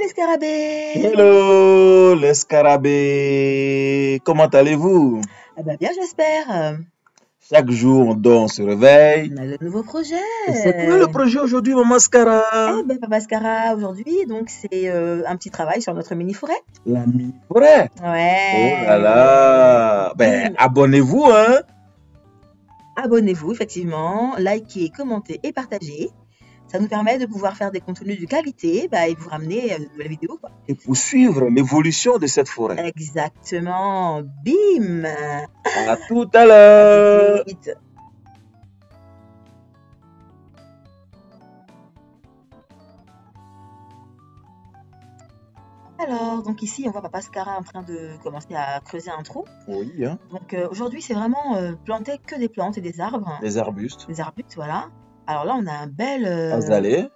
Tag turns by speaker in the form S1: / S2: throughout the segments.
S1: les scarabées!
S2: Hello, les scarabées. Comment allez-vous?
S1: Ah bah bien, j'espère.
S2: Chaque jour, on dort, on se réveille.
S1: On a de nouveaux projets.
S2: Et c'est quoi le projet aujourd'hui, maman Scara?
S1: Eh ben, Papa Scara, aujourd'hui, donc c'est un petit travail sur notre mini-forêt.
S2: La mini-forêt. Oh là
S1: Ouais.
S2: là. Ben, abonnez-vous, hein.
S1: Abonnez-vous, effectivement, likez, commentez et partagez. Ça nous permet de pouvoir faire des contenus de qualité et vous ramener de nouvelles vidéos, quoi.
S2: Et pour suivre l'évolution de cette forêt.
S1: Exactement. Bim!
S2: À tout à l'heure.
S1: À tout de suite. Alors, donc ici, on voit Papa Scara en train de commencer à creuser un trou.
S2: Oui, hein.
S1: Donc aujourd'hui, c'est vraiment planter que des plantes et des arbres.
S2: Des arbustes.
S1: Des arbustes, voilà. Alors là, on a un bel
S2: Azalée.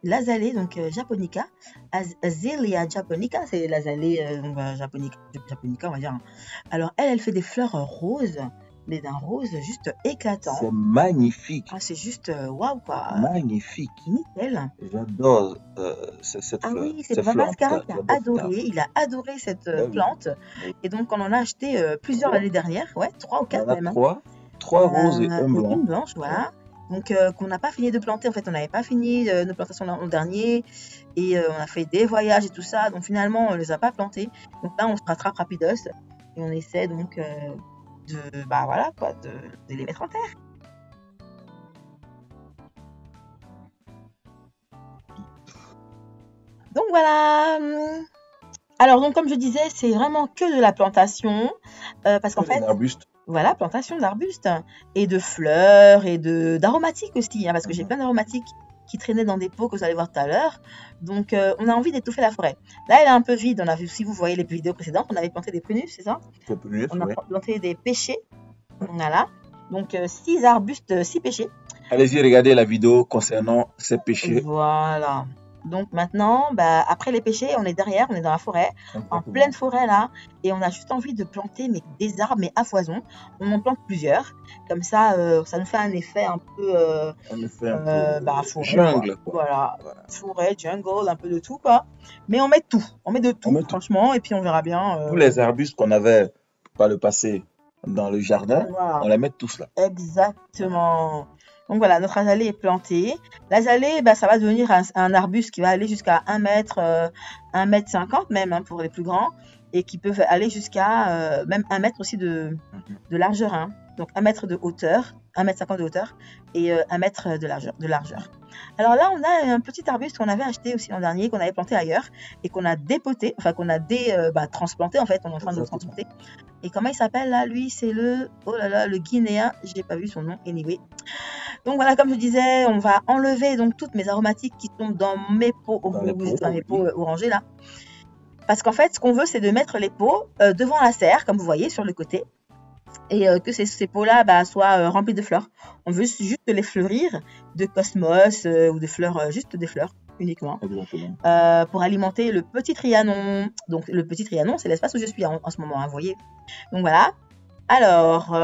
S1: l'azalée, donc japonica. Azalea japonica, c'est l'azalée japonica, on va dire. Alors elle fait des fleurs roses, mais d'un rose juste éclatant.
S2: C'est magnifique.
S1: Ah, c'est juste waouh, quoi.
S2: Magnifique.
S1: Nickel.
S2: J'adore cette fleur.
S1: Ah oui, c'est Papa Scara qui a adoré. Il a adoré cette plante.
S2: Oui.
S1: Et donc, on en a acheté plusieurs l'année dernière. Ouais, 3 ou 4 même.
S2: Trois roses et un blanc.
S1: Une blanche, voilà. Donc, qu'on n'a pas fini de planter. En fait, on n'avait pas fini nos plantations l'an dernier. Et on a fait des voyages et tout ça. Donc, finalement, on ne les a pas plantés. Donc là, on se rattrape rapidos. Et on essaie donc de les mettre en terre. Donc voilà. Alors donc comme je disais, c'est vraiment que de la plantation parce qu'en fait, voilà, plantation d'arbustes et de fleurs et d'aromatiques aussi, hein, parce que j'ai plein d'aromatiques qui traînaient dans des pots que vous allez voir tout à l'heure. Donc on a envie d'étouffer la forêt. Là, elle est un peu vide. On a vu, si vous voyez les vidéos précédentes, on avait planté des prunus, c'est ça? On a planté des pêchers. Voilà. Donc 6 arbustes, 6 pêchers.
S2: Allez-y, regardez la vidéo concernant ces pêchers.
S1: Voilà. Donc maintenant, après les pêchers, on est derrière, on est dans la forêt, en pleine forêt là, et on a juste envie de planter des arbres, mais à foison. On en plante plusieurs, comme ça, ça nous fait un effet un peu, forêt,
S2: jungle,
S1: quoi. Voilà, forêt, jungle, un peu de tout, quoi. Mais on met tout, franchement, et puis on verra bien.
S2: Tous les arbustes qu'on avait par le passé dans le jardin, voilà. On les met tous là.
S1: Exactement. Donc voilà, notre azalée est plantée. L'azalée, ça va devenir un arbuste qui va aller jusqu'à 1 mètre, 1 mètre 50 même, hein, pour les plus grands, et qui peuvent aller jusqu'à même 1 mètre aussi de largeur. Hein. Donc 1 mètre de hauteur, 1 mètre 50 de hauteur et 1 mètre de largeur. Alors là, on a un petit arbuste qu'on avait acheté aussi l'an dernier, qu'on avait planté ailleurs et qu'on a dépoté, enfin qu'on a transplanté en fait, on est en train de le transplanter. Et comment il s'appelle là? Lui, c'est le guinéen, j'ai pas vu son nom, anyway. Donc voilà, comme je disais, on va enlever donc toutes mes aromatiques qui sont dans mes pots orangés là. Parce qu'en fait, ce qu'on veut, c'est de mettre les pots devant la serre, comme vous voyez sur le côté. Et que ces pots-là soient remplis de fleurs. On veut juste les fleurir de cosmos ou de fleurs, juste des fleurs uniquement. Pour alimenter le petit Trianon. Donc le petit Trianon, c'est l'espace où je suis en ce moment, hein, vous voyez. Donc voilà. Alors...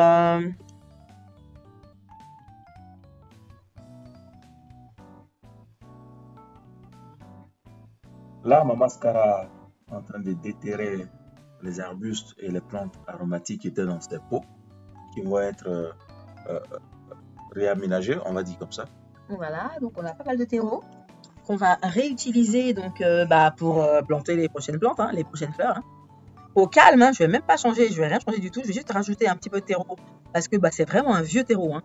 S2: Là, Maman Scara est en train de déterrer les arbustes et les plantes aromatiques qui étaient dans ces pots, qui vont être réaménagés, on va dire comme ça.
S1: Voilà, donc on a pas mal de terreau qu'on va réutiliser donc, pour planter les prochaines plantes, hein, les prochaines fleurs. Hein. Au calme, hein, je vais même pas changer, je vais rien changer du tout, je vais juste rajouter un petit peu de terreau parce que c'est vraiment un vieux terreau. Hein.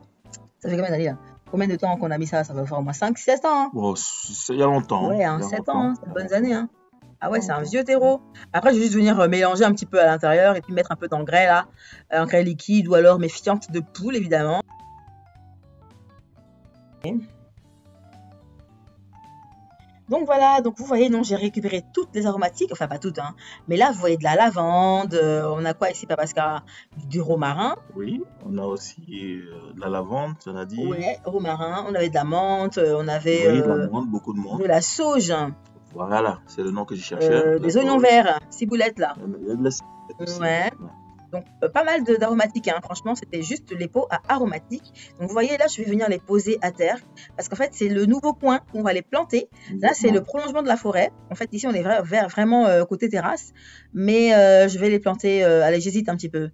S1: Ça fait combien d'années là? Combien de temps qu'on a mis ça? Ça va faire au moins 5-7 ans. Hein.
S2: Bon, il y a longtemps.
S1: Ouais, 7 ans, hein, c'est de bonnes années. Hein. Ah ouais, c'est un vieux terreau. Après, je vais juste venir mélanger un petit peu à l'intérieur et puis mettre un peu d'engrais là, engrais liquide ou alors mes fientes de poule évidemment. Donc voilà, donc vous voyez, non, j'ai récupéré toutes les aromatiques, enfin pas toutes, hein, mais là vous voyez de la lavande, on a quoi ici, Papa Scara? Du romarin.
S2: Oui, on a aussi de la lavande, on a dit.
S1: Ouais, romarin, on avait de la menthe, on avait
S2: de la menthe, beaucoup de menthe.
S1: De la sauge.
S2: Voilà, c'est le nom que je cherchais.
S1: Des oignons verts, ciboulettes là.
S2: Il y a de la ciboulette aussi.
S1: Ouais. Donc, pas mal d'aromatiques, hein. Franchement, c'était juste les pots à aromatiques. Donc, vous voyez, là, je vais venir les poser à terre. Parce qu'en fait, c'est le nouveau coin où on va les planter. Là, c'est le prolongement de la forêt. En fait, ici, on est vraiment côté terrasse. Mais je vais les planter. Allez, j'hésite un petit peu.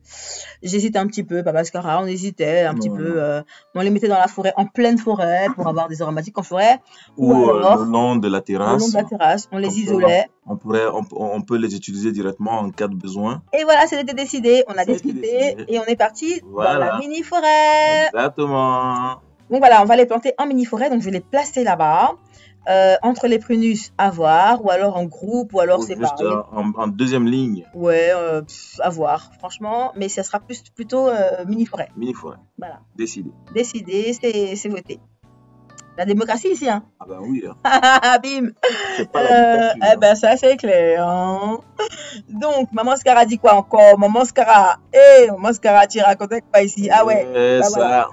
S1: J'hésite un petit peu. Papascara, on hésitait un petit peu. On les mettait dans la forêt, en pleine forêt, pour avoir des aromatiques en forêt.
S2: Ou
S1: alors,
S2: le long de la
S1: le long
S2: terrasse.
S1: de la terrasse, on les
S2: Comme ça,
S1: isolait.
S2: on peut les utiliser directement en cas de besoin.
S1: Et voilà, c'était décidé. On a
S2: Ça a été
S1: discuté
S2: décidé.
S1: et on est parti dans la
S2: Voilà.
S1: mini-forêt.
S2: Exactement.
S1: Donc voilà, on va les planter en mini-forêt. Donc je vais les placer là-bas. Entre les prunus, à voir. Ou alors en groupe, ou alors
S2: Ou juste
S1: séparés.
S2: en deuxième ligne.
S1: Ouais, à voir, franchement. Mais ça sera plutôt mini-forêt.
S2: Mini-forêt.
S1: Voilà.
S2: Décidé.
S1: Décidé, c'est voté. La démocratie ici, hein.
S2: Ah ben oui. Hein.
S1: Bim.
S2: C'est pas la dictature.
S1: Eh ben, ça c'est clair. Hein. Donc, Maman Scara dit quoi encore? Maman Scara, Maman Scara, tu racontais quoi ici? Ah ouais. Bah,
S2: ça.
S1: voilà.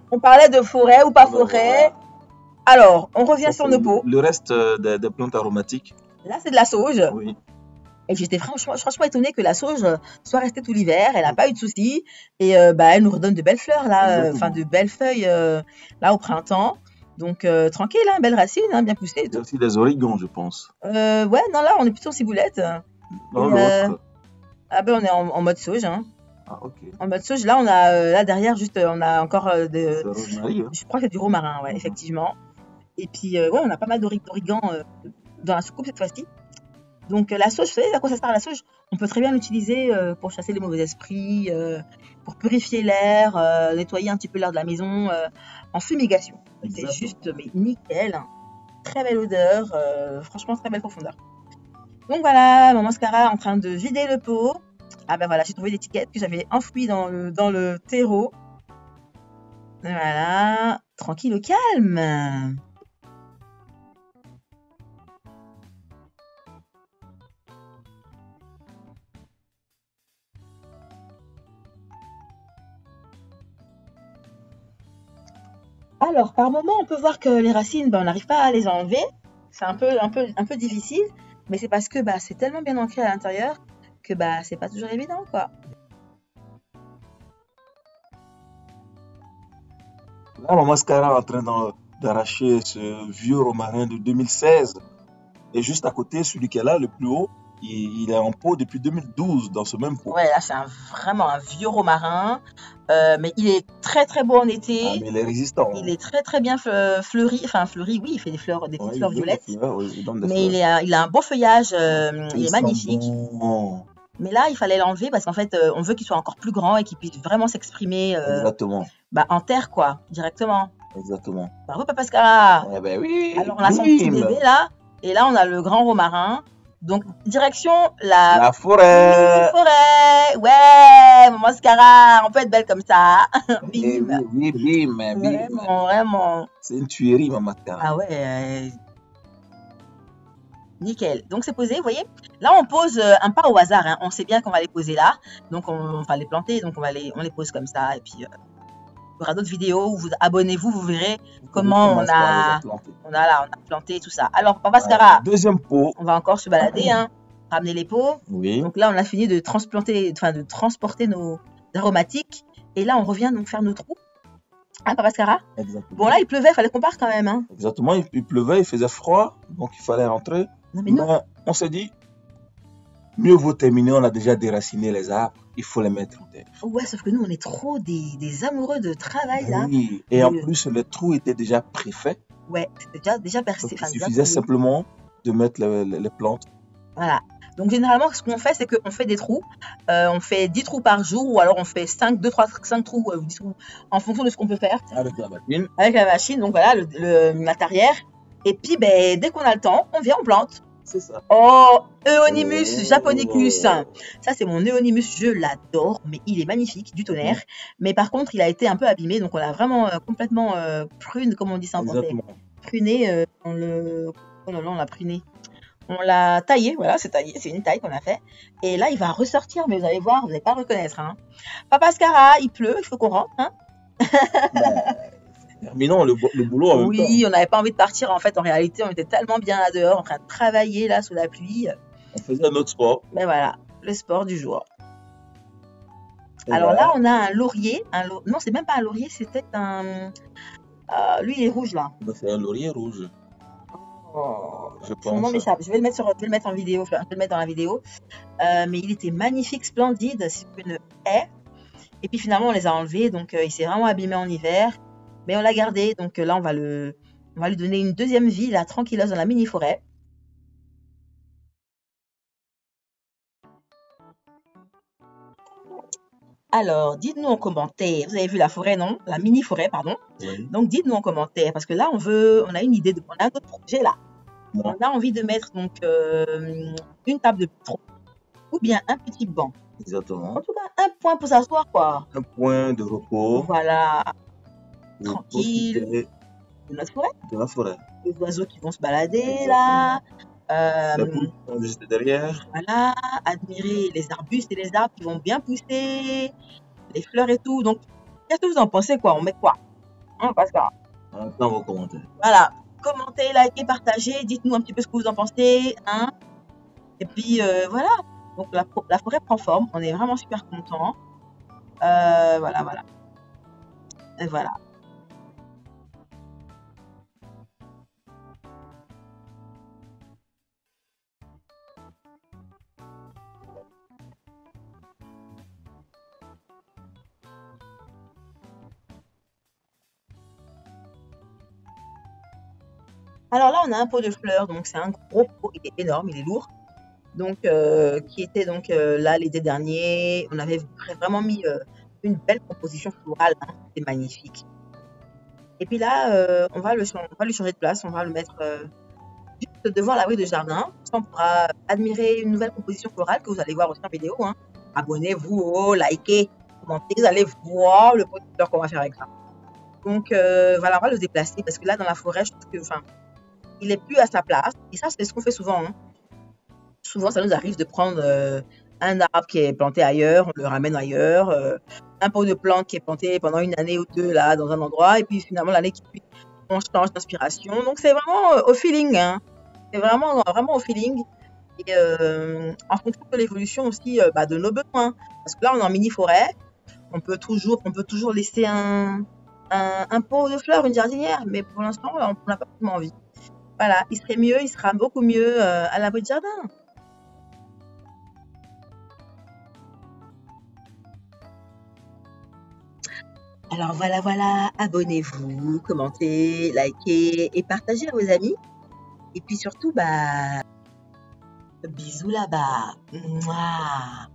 S1: On parlait de forêt ou pas forêt.
S2: Voilà.
S1: Alors, on revient
S2: Ça,
S1: sur nos pots.
S2: Le reste des plantes aromatiques.
S1: Là, c'est de la sauge.
S2: Oui.
S1: Et j'étais franchement étonnée que la sauge soit restée tout l'hiver. Elle n'a pas eu de soucis. Et elle nous redonne de belles fleurs, là. Enfin, de belles feuilles, là, au printemps. Donc, tranquille, hein, belle racine, hein, bien poussée.
S2: Il y a aussi des origans, je pense.
S1: Ouais, non, là, on est plutôt en ciboulette.
S2: Non, l'autre.
S1: Ah ben, on est en mode sauge, hein.
S2: Ah, ok.
S1: En mode sauge, là, on a, là derrière, juste, on a encore
S2: C'est rosemary, hein.
S1: je crois que c'est du romarin, ouais, effectivement. Et puis, ouais, on a pas mal d'origan dans la soucoupe cette fois-ci. Donc, la sauge, vous savez à quoi ça sert la sauge? On peut très bien l'utiliser pour chasser les mauvais esprits, pour purifier l'air, nettoyer un petit peu l'air de la maison, en fumigation. C'est juste, mais nickel. Hein. Très belle odeur, franchement, très belle profondeur. Donc voilà, Maman Scara en train de vider le pot. Ah ben voilà, j'ai trouvé l'étiquette que j'avais enfouie dans le terreau. Voilà, tranquille au calme. Alors, par moment, on peut voir que les racines, on n'arrive pas à les enlever. C'est un peu difficile, mais c'est parce que c'est tellement bien ancré à l'intérieur que c'est pas toujours évident, quoi.
S2: Là, Maman Scara est en train d'arracher ce vieux romarin de 2016. Et juste à côté, celui qui est là, le plus haut, il est en pot depuis 2012 dans ce même pot.
S1: Ouais, là, c'est vraiment un vieux romarin. Mais il est très très beau en été.
S2: Ah, mais il est résistant.
S1: Il est très très bien fleuri. Enfin, fleuri, oui, il fait des petites fleurs violettes. Mais il a un beau feuillage. Il est magnifique.
S2: Bon.
S1: Mais là, il fallait l'enlever parce qu'en fait, on veut qu'il soit encore plus grand et qu'il puisse vraiment s'exprimer
S2: Exactement.
S1: En terre, quoi, directement.
S2: Exactement.
S1: Bravo, Papa Scara.
S2: Eh ben oui.
S1: Alors, on a son petit bébé là. Et là, on a le grand romarin. Donc, direction la
S2: forêt.
S1: Ouais, Maman Scara, on peut être belle comme ça.
S2: Bim. Oui, bim.
S1: Vraiment.
S2: C'est une tuerie, Maman Scara.
S1: Ah ouais. Nickel. Donc, c'est posé, vous voyez. Là, on pose un pas au hasard. Hein. On sait bien qu'on va les poser là. Donc, on va les planter. Donc, on les pose comme ça. Et puis, il y aura d'autres vidéos. Abonnez-vous, vous verrez comment on a planté tout ça. Alors, Papa Scara.
S2: Deuxième pot.
S1: On va encore se balader, hein. Ramener les pots.
S2: Oui.
S1: Donc là, on a fini de transporter nos aromatiques. Et là, on revient donc faire nos trous. Hein, Papa Scara?
S2: Exactement.
S1: Bon, là, il pleuvait, il fallait qu'on parte quand même. Hein.
S2: Exactement, il pleuvait, il faisait froid, donc il fallait rentrer.
S1: Non, mais non.
S2: On s'est dit, mieux vaut terminer, on a déjà déraciné les arbres, il faut les mettre en terre.
S1: Ouais, sauf que nous, on est trop des amoureux de travail, là.
S2: Oui, et en plus, le trou était déjà préfait.
S1: Ouais, c'était déjà percé.
S2: Il suffisait simplement de mettre les plantes.
S1: Voilà. Donc, généralement, ce qu'on fait, c'est qu'on fait des trous. On fait 10 trous par jour, ou alors on fait 5 trous, 10 trous, en fonction de ce qu'on peut faire.
S2: Avec la machine.
S1: Avec la machine, donc voilà, la tarière. Et puis, dès qu'on a le temps, on vient, on plante.
S2: C'est ça.
S1: Oh, Euonymus japonicus. Ça, c'est mon Euonymus, je l'adore, mais il est magnifique, du tonnerre. Mais par contre, il a été un peu abîmé, donc on l'a vraiment complètement prune, comme on dit ça en français. Pruné, oh là là, on l'a pruné. On l'a taillé, voilà, c'est taillé, c'est une taille qu'on a fait. Et là, il va ressortir, mais vous allez voir, vous n'allez pas le reconnaître. Hein. Papa Scara, il pleut, il faut qu'on rentre. Hein.
S2: Terminons le boulot en même temps.
S1: Oui, on n'avait pas envie de partir. En fait, en réalité, on était tellement bien là dehors, en train de travailler là sous la pluie.
S2: On faisait notre sport.
S1: Mais voilà, le sport du jour. Alors là,
S2: Ouais.
S1: on a un laurier. Non, c'est même pas un laurier, c'était un. Lui, il est rouge là.
S2: Bah, c'est un laurier rouge, je
S1: Son nom
S2: pense.
S1: m'échappe. Je vais le mettre en vidéo. Je vais le mettre dans la vidéo. Mais il était magnifique, splendide, c'est une haie. Et puis finalement, on les a enlevés, donc il s'est vraiment abîmé en hiver. Mais on l'a gardé, donc là, on va lui donner une deuxième vie, là, tranquilleuse dans la mini-forêt. Alors, dites-nous en commentaire. Vous avez vu la forêt, non? La mini-forêt, pardon.
S2: Oui.
S1: Donc, dites-nous en commentaire, parce que là, on a une idée, on a un autre projet là.
S2: Ouais.
S1: On a envie de mettre donc une table de trop ou bien un petit banc.
S2: Exactement.
S1: En tout cas, un point pour s'asseoir, quoi.
S2: Un point de repos
S1: Voilà,
S2: pour
S1: tranquille,
S2: profiter
S1: de notre forêt.
S2: de la forêt.
S1: Les oiseaux qui vont se balader
S2: Exactement.
S1: là.
S2: Les poules qui sont juste derrière.
S1: Voilà, admirer les arbustes et les arbres qui vont bien pousser, les fleurs et tout. Donc, qu'est-ce que vous en pensez, quoi? On met quoi? Parce que,
S2: Dans vos commentaires.
S1: voilà, commentez, likez, partagez, dites-nous un petit peu ce que vous en pensez, hein. Et puis, voilà. Donc, la forêt prend forme. On est vraiment super contents. Voilà, voilà. Et voilà. Alors là, on a un pot de fleurs. Donc, c'est un gros pot. Il est énorme, il est lourd. Donc, qui était donc là l'été dernier. On avait vraiment mis une belle composition florale, hein. C'est magnifique. Et puis là, on va lui changer de place. On va le mettre juste devant l'abri de jardin. Ça, on pourra admirer une nouvelle composition florale que vous allez voir aussi en vidéo, hein. Abonnez-vous, likez, commentez. Vous allez voir le pot de fleurs qu'on va faire avec ça. Donc, voilà, on va le déplacer parce que là, dans la forêt, je trouve que, enfin, il est plus à sa place. Et ça, c'est ce qu'on fait souvent, hein. Souvent, ça nous arrive de prendre un arbre qui est planté ailleurs, on le ramène ailleurs, un pot de plante qui est planté pendant une année ou deux là dans un endroit, et puis finalement l'année qui suit, on change d'inspiration. Donc c'est vraiment au feeling, hein. C'est vraiment, vraiment au feeling. Et en fonction de l'évolution aussi de nos besoins. Parce que là, on est en mini-forêt, on peut toujours laisser un pot de fleurs, une jardinière, mais pour l'instant, on n'a pas forcément envie. Voilà, il sera beaucoup mieux à l'abri de jardin. Alors voilà, voilà, abonnez-vous, commentez, likez et partagez à vos amis. Et puis surtout, bisous là-bas. Mouah.